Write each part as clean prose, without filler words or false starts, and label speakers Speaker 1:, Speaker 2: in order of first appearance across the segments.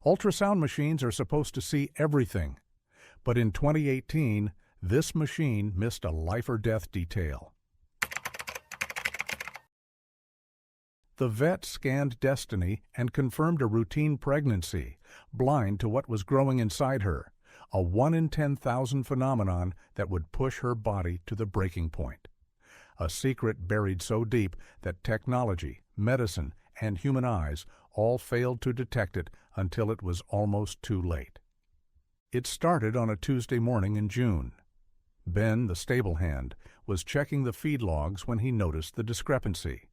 Speaker 1: Ultrasound machines are supposed to see everything, but in 2018, this machine missed a life-or-death detail. The vet scanned Destiny and confirmed a routine pregnancy, blind to what was growing inside her, a 1 in 10,000 phenomenon that would push her body to the breaking point. A secret buried so deep that technology, medicine, and human eyes all failed to detect it until it was almost too late. It started on a Tuesday morning in June. Ben, the stable hand, was checking the feed logs when he noticed the discrepancy.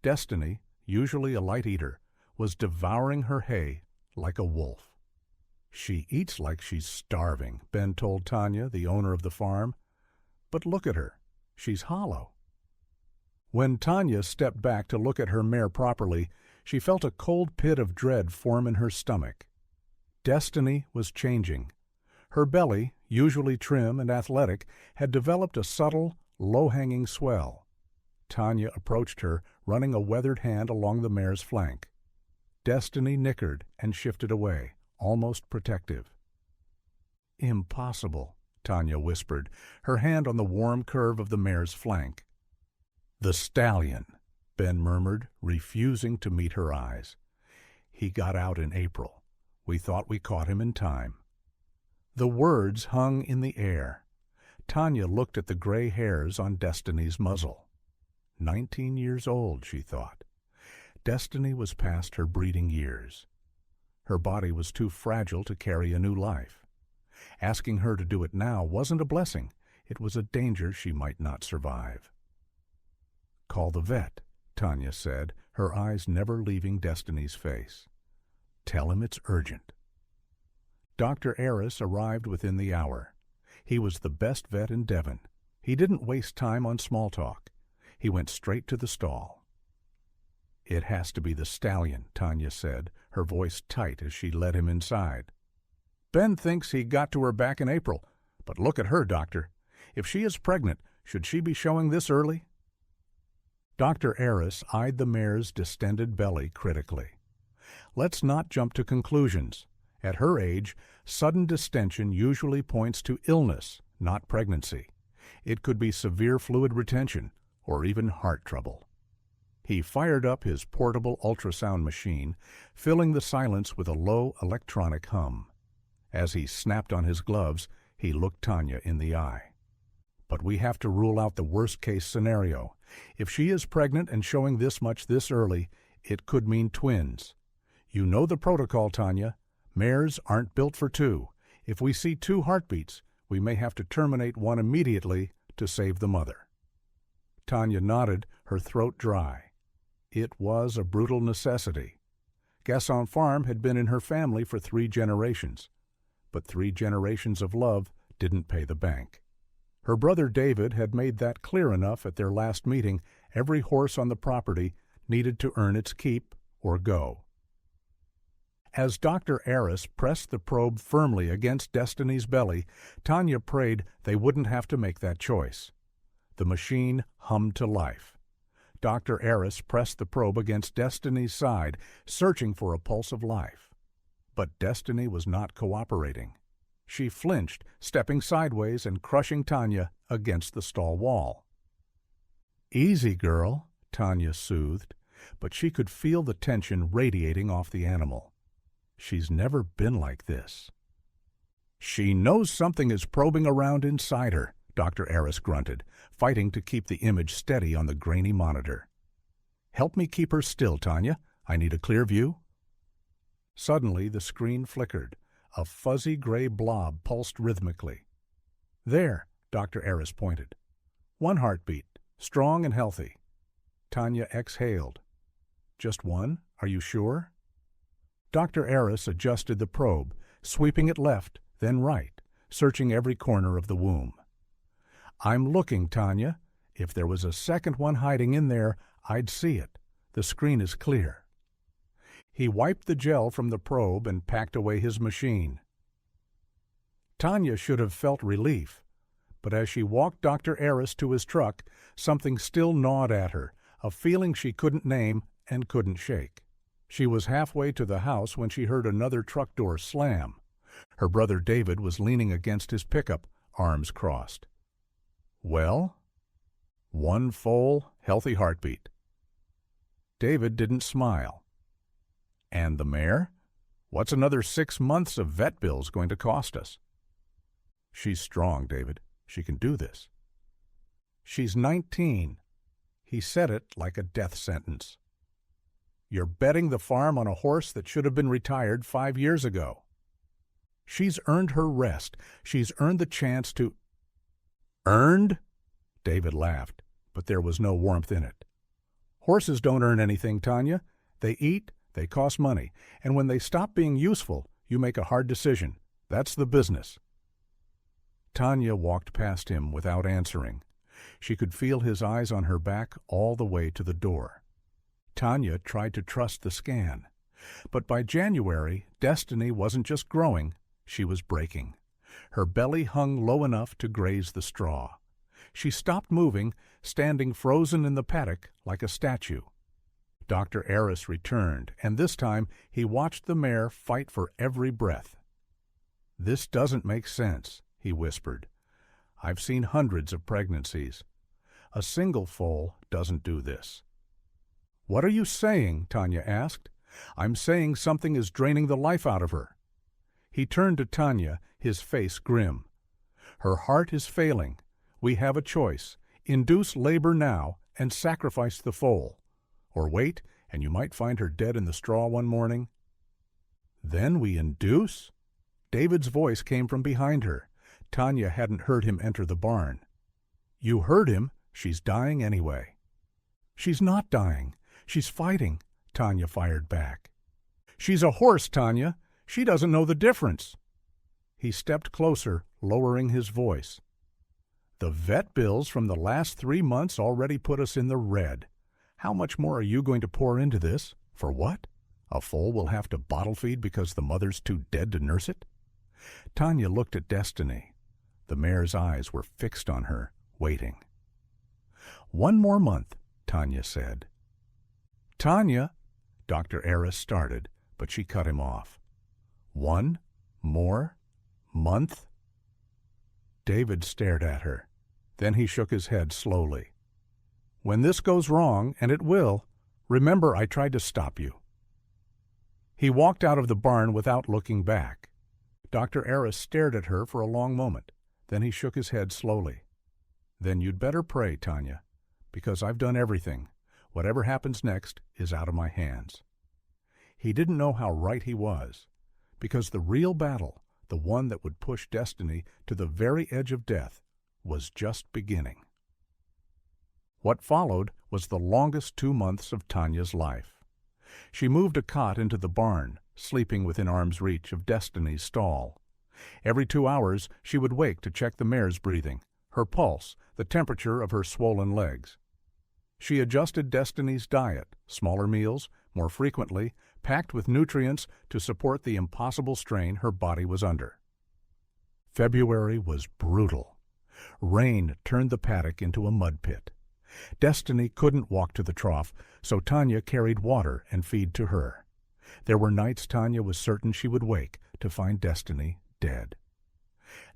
Speaker 1: Destiny, usually a light eater, was devouring her hay like a wolf. "She eats like she's starving," Ben told Tanya, the owner of the farm. "But look at her. She's hollow." When Tanya stepped back to look at her mare properly, she felt a cold pit of dread form in her stomach. Destiny was changing. Her belly, usually trim and athletic, had developed a subtle, low-hanging swell. Tanya approached her, running a weathered hand along the mare's flank. Destiny nickered and shifted away, almost protective. "Impossible," Tanya whispered, her hand on the warm curve of the mare's flank. "The stallion," Ben murmured, refusing to meet her eyes. "He got out in April. We thought we caught him in time." The words hung in the air. Tanya looked at the gray hairs on Destiny's muzzle. 19 years old, she thought. Destiny was past her breeding years. Her body was too fragile to carry a new life. Asking her to do it now wasn't a blessing. It was a danger she might not survive. "Call the vet," Tanya said, her eyes never leaving Destiny's face. "Tell him it's urgent." Dr. Aris arrived within the hour. He was the best vet in Devon. He didn't waste time on small talk. He went straight to the stall. "It has to be the stallion," Tanya said, her voice tight as she led him inside. "Ben thinks he got to her back in April, but look at her, doctor. If she is pregnant, should she be showing this early?" Dr. Aris eyed the mare's distended belly critically. "Let's not jump to conclusions. At her age, sudden distension usually points to illness, not pregnancy. It could be severe fluid retention or even heart trouble." He fired up his portable ultrasound machine, filling the silence with a low electronic hum. As he snapped on his gloves, he looked Tanya in the eye. "But we have to rule out the worst-case scenario. If she is pregnant and showing this much this early, it could mean twins. You know the protocol, Tanya. Mares aren't built for two. If we see 2 heartbeats, we may have to terminate one immediately to save the mother." Tanya nodded, her throat dry. It was a brutal necessity. Gasson Farm had been in her family for 3 generations, but 3 generations of love didn't pay the bank. Her brother David had made that clear enough at their last meeting. Every horse on the property needed to earn its keep or go. As Dr. Aris pressed the probe firmly against Destiny's belly, Tanya prayed they wouldn't have to make that choice. The machine hummed to life. Dr. Aris pressed the probe against Destiny's side, searching for a pulse of life. But Destiny was not cooperating. She flinched, stepping sideways and crushing Tanya against the stall wall. "Easy, girl," Tanya soothed, but she could feel the tension radiating off the animal. She's never been like this. "She knows something is probing around inside her," Dr. Aris grunted, fighting to keep the image steady on the grainy monitor. "Help me keep her still, Tanya. I need a clear view." Suddenly the screen flickered. A fuzzy gray blob pulsed rhythmically. "There," Dr. Aris pointed. 1 heartbeat, strong and healthy." Tanya exhaled. "Just 1? Are you sure?" Dr. Aris adjusted the probe, sweeping it left, then right, searching every corner of the womb. "I'm looking, Tanya. If there was a second one hiding in there, I'd see it. The screen is clear." He wiped the gel from the probe and packed away his machine. Tanya should have felt relief, but as she walked Dr. Aris to his truck, something still gnawed at her, a feeling she couldn't name and couldn't shake. She was halfway to the house when she heard another truck door slam. Her brother David was leaning against his pickup, arms crossed. "Well?" "One foal, healthy heartbeat." David didn't smile. "And the mare? What's another 6 months of vet bills going to cost us?" "She's strong, David. She can do this." "She's 19. He said it like a death sentence. "You're betting the farm on a horse that should have been retired 5 years ago." "She's earned her rest. She's earned the chance to—" "Earned?" David laughed, but there was no warmth in it. "Horses don't earn anything, Tanya. They eat, they cost money, and when they stop being useful, you make a hard decision. That's the business." Tanya walked past him without answering. She could feel his eyes on her back all the way to the door. Tanya tried to trust the scan. But by January, Destiny wasn't just growing, she was breaking. Her belly hung low enough to graze the straw. She stopped moving, standing frozen in the paddock like a statue. Dr. Aris returned, and this time he watched the mare fight for every breath. "This doesn't make sense," he whispered. "I've seen hundreds of pregnancies. A single foal doesn't do this." "What are you saying?" Tanya asked. "I'm saying something is draining the life out of her." He turned to Tanya, his face grim. "Her heart is failing. We have a choice. Induce labor now and sacrifice the foal. Or wait, and you might find her dead in the straw one morning." "Then we induce?" David's voice came from behind her. Tanya hadn't heard him enter the barn. "You heard him. She's dying anyway." "She's not dying. She's fighting," Tanya fired back. "She's a horse, Tanya. She doesn't know the difference." He stepped closer, lowering his voice. "The vet bills from the last 3 months already put us in the red. How much more are you going to pour into this? For what? A foal will have to bottle feed because the mother's too dead to nurse it?" Tanya looked at Destiny. The mare's eyes were fixed on her, waiting. "1 more month," Tanya said. "Tanya," Dr. Aris started, but she cut him off. "1 more month?" David stared at her. Then he shook his head slowly. "When this goes wrong, and it will, remember I tried to stop you." He walked out of the barn without looking back. Dr. Aris stared at her for a long moment. Then he shook his head slowly. "Then you'd better pray, Tanya, because I've done everything. Whatever happens next is out of my hands." He didn't know how right he was, because the real battle, the one that would push Destiny to the very edge of death, was just beginning. What followed was the longest 2 months of Tanya's life. She moved a cot into the barn, sleeping within arm's reach of Destiny's stall. Every 2 hours she would wake to check the mare's breathing, her pulse, the temperature of her swollen legs. She adjusted Destiny's diet, smaller meals, more frequently, packed with nutrients to support the impossible strain her body was under. February was brutal. Rain turned the paddock into a mud pit. Destiny couldn't walk to the trough, so Tanya carried water and feed to her. There were nights Tanya was certain she would wake to find Destiny dead.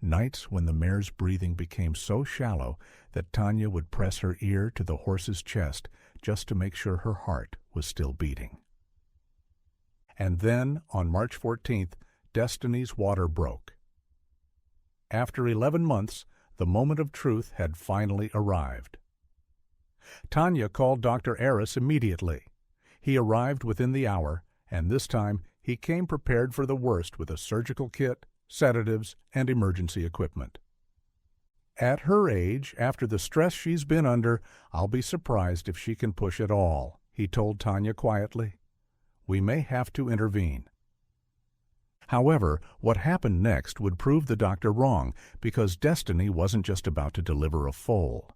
Speaker 1: Nights when the mare's breathing became so shallow that Tanya would press her ear to the horse's chest just to make sure her heart was still beating. And then, on March 14th, Destiny's water broke. After 11 months, the moment of truth had finally arrived. Tanya called Dr. Aris immediately. He arrived within the hour, and this time he came prepared for the worst with a surgical kit, sedatives, and emergency equipment. "At her age, after the stress she's been under, I'll be surprised if she can push at all," he told Tanya quietly. "We may have to intervene." However, what happened next would prove the doctor wrong, because Destiny wasn't just about to deliver a foal.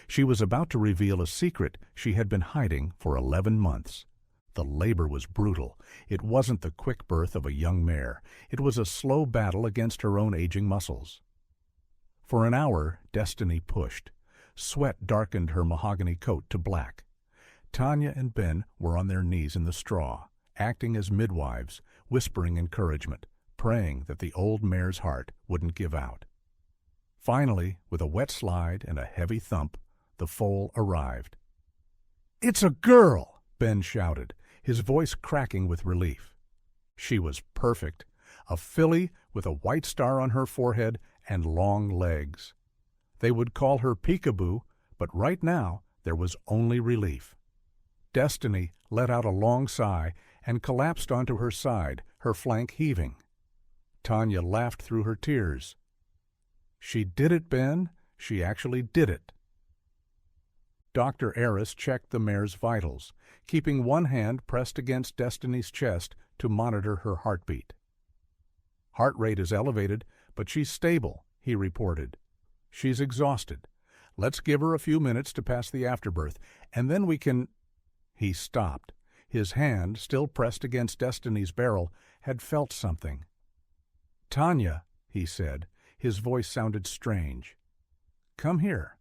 Speaker 1: She was about to reveal a secret she had been hiding for 11 months. The labor was brutal. It wasn't the quick birth of a young mare. It was a slow battle against her own aging muscles. For an hour, Destiny pushed. Sweat darkened her mahogany coat to black. Tanya and Ben were on their knees in the straw, acting as midwives, whispering encouragement, praying that the old mare's heart wouldn't give out. Finally, with a wet slide and a heavy thump, the foal arrived. "It's a girl!" Ben shouted, his voice cracking with relief. She was perfect, a filly with a white star on her forehead and long legs. They would call her Peekaboo, but right now there was only relief. Destiny let out a long sigh and collapsed onto her side, her flank heaving. Tanya laughed through her tears. "She did it, Ben. She actually did it." Dr. Eris checked the mare's vitals, keeping one hand pressed against Destiny's chest to monitor her heartbeat. "Heart rate is elevated, but she's stable," he reported. "She's exhausted. Let's give her a few minutes to pass the afterbirth, and then we can—" He stopped. His hand, still pressed against Destiny's barrel, had felt something. "Tanya," he said. His voice sounded strange. "Come here."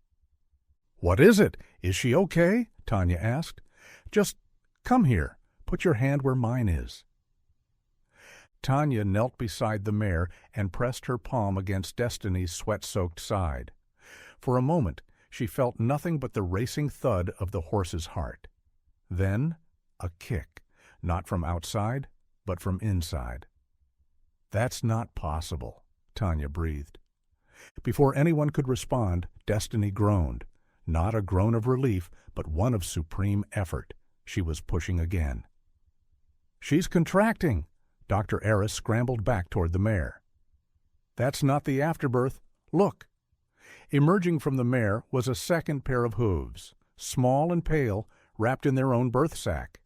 Speaker 1: "What is it? Is she okay?" Tanya asked. "Just come here. Put your hand where mine is." Tanya knelt beside the mare and pressed her palm against Destiny's sweat-soaked side. For a moment, she felt nothing but the racing thud of the horse's heart. Then, a kick, not from outside, but from inside. "That's not possible," Tanya breathed. Before anyone could respond, Destiny groaned. Not a groan of relief, but one of supreme effort. She was pushing again. "She's contracting!" Dr. Eris scrambled back toward the mare. "That's not the afterbirth. Look!" Emerging from the mare was a second pair of hooves, small and pale, wrapped in their own birth sac.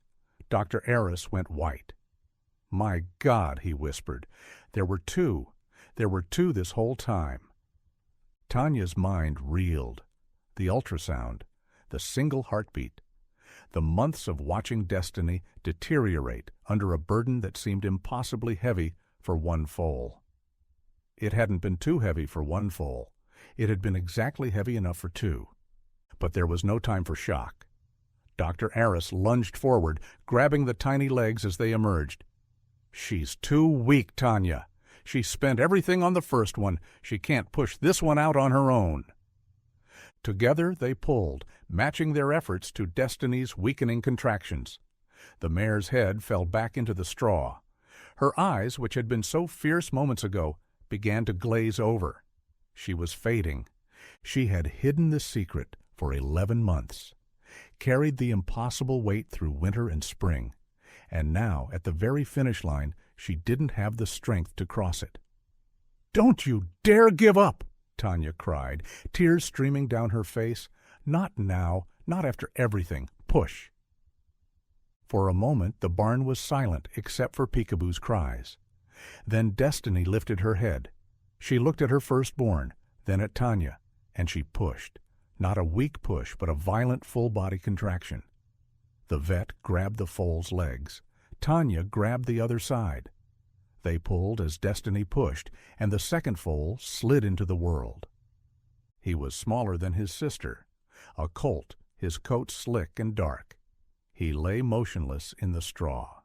Speaker 1: Dr. Eris went white. "My God," he whispered. "There were two. There were two this whole time." Tanya's mind reeled. The ultrasound, the single heartbeat, the months of watching Destiny deteriorate under a burden that seemed impossibly heavy for one foal. It hadn't been too heavy for one foal. It had been exactly heavy enough for two. But there was no time for shock. Dr. Eris lunged forward, grabbing the tiny legs as they emerged. "She's too weak, Tanya. She spent everything on the first one. She can't push this one out on her own." Together they pulled, matching their efforts to Destiny's weakening contractions. The mare's head fell back into the straw. Her eyes, which had been so fierce moments ago, began to glaze over. She was fading. She had hidden the secret for 11 months, carried the impossible weight through winter and spring, and now, at the very finish line, she didn't have the strength to cross it. "Don't you dare give up!" Tanya cried, tears streaming down her face. "Not now, not after everything. Push." For a moment the barn was silent except for Peekaboo's cries. Then Destiny lifted her head. She looked at her firstborn, then at Tanya, and she pushed. Not a weak push, but a violent full-body contraction. The vet grabbed the foal's legs. Tanya grabbed the other side. They pulled as Destiny pushed, and the second foal slid into the world. He was smaller than his sister, a colt, his coat slick and dark. He lay motionless in the straw.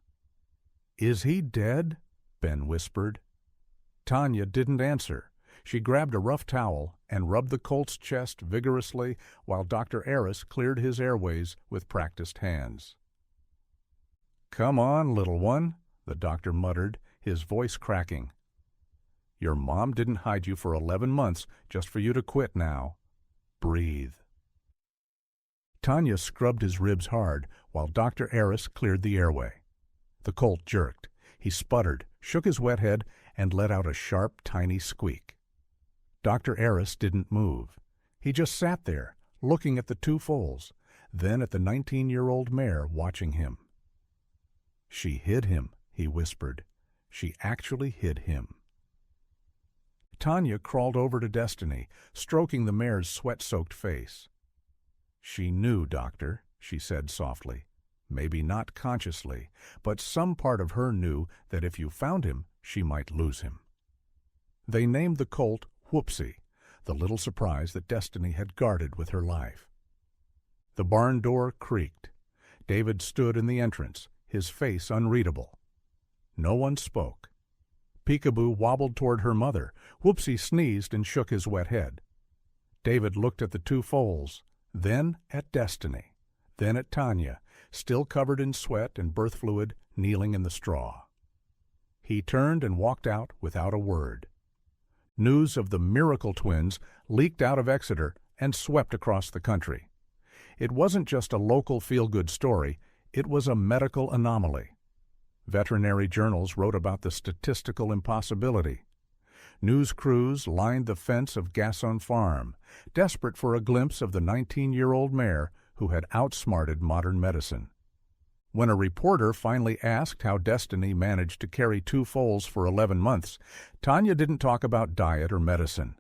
Speaker 1: "Is he dead?" Ben whispered. Tanya didn't answer. She grabbed a rough towel and rubbed the colt's chest vigorously while Dr. Eris cleared his airways with practiced hands. "Come on, little one," the doctor muttered, his voice cracking. "Your mom didn't hide you for 11 months just for you to quit now. Breathe." Tanya scrubbed his ribs hard while Dr. Eris cleared the airway. The colt jerked. He sputtered, shook his wet head, and let out a sharp, tiny squeak. Dr. Eris didn't move. He just sat there, looking at the two foals, then at the 19-year-old mare watching him. "She hid him," he whispered. "She actually hid him." Tanya crawled over to Destiny, stroking the mare's sweat-soaked face. "She knew, Doctor," she said softly. "Maybe not consciously, but some part of her knew that if you found him, she might lose him." They named the colt Whoopsie, the little surprise that Destiny had guarded with her life. The barn door creaked. David stood in the entrance, his face unreadable. No one spoke. Peekaboo wobbled toward her mother. Whoopsie sneezed and shook his wet head. David looked at the two foals, then at Destiny, then at Tanya, still covered in sweat and birth fluid, kneeling in the straw. He turned and walked out without a word. News of the miracle twins leaked out of Exeter and swept across the country. It wasn't just a local feel-good story, it was a medical anomaly. Veterinary journals wrote about the statistical impossibility. News crews lined the fence of Gasson Farm, desperate for a glimpse of the 19-year-old mare who had outsmarted modern medicine. When a reporter finally asked how Destiny managed to carry two foals for 11 months, Tanya didn't talk about diet or medicine.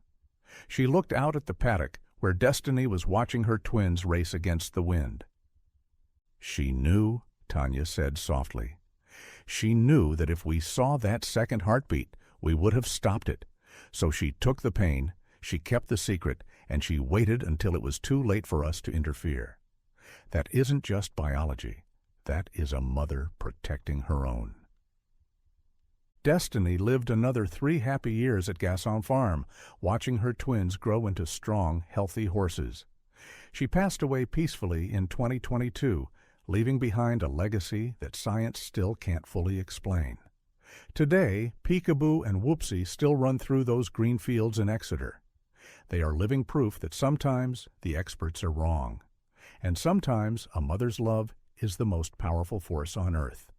Speaker 1: She looked out at the paddock where Destiny was watching her twins race against the wind. "She knew," Tanya said softly. "She knew that if we saw that second heartbeat, we would have stopped it. So she took the pain, she kept the secret, and she waited until it was too late for us to interfere. That isn't just biology. That is a mother protecting her own." Destiny lived another 3 happy years at Gasson Farm, watching her twins grow into strong, healthy horses. She passed away peacefully in 2022, leaving behind a legacy that science still can't fully explain. Today, Peekaboo and Whoopsie still run through those green fields in Exeter. They are living proof that sometimes the experts are wrong, and sometimes a mother's love is the most powerful force on earth.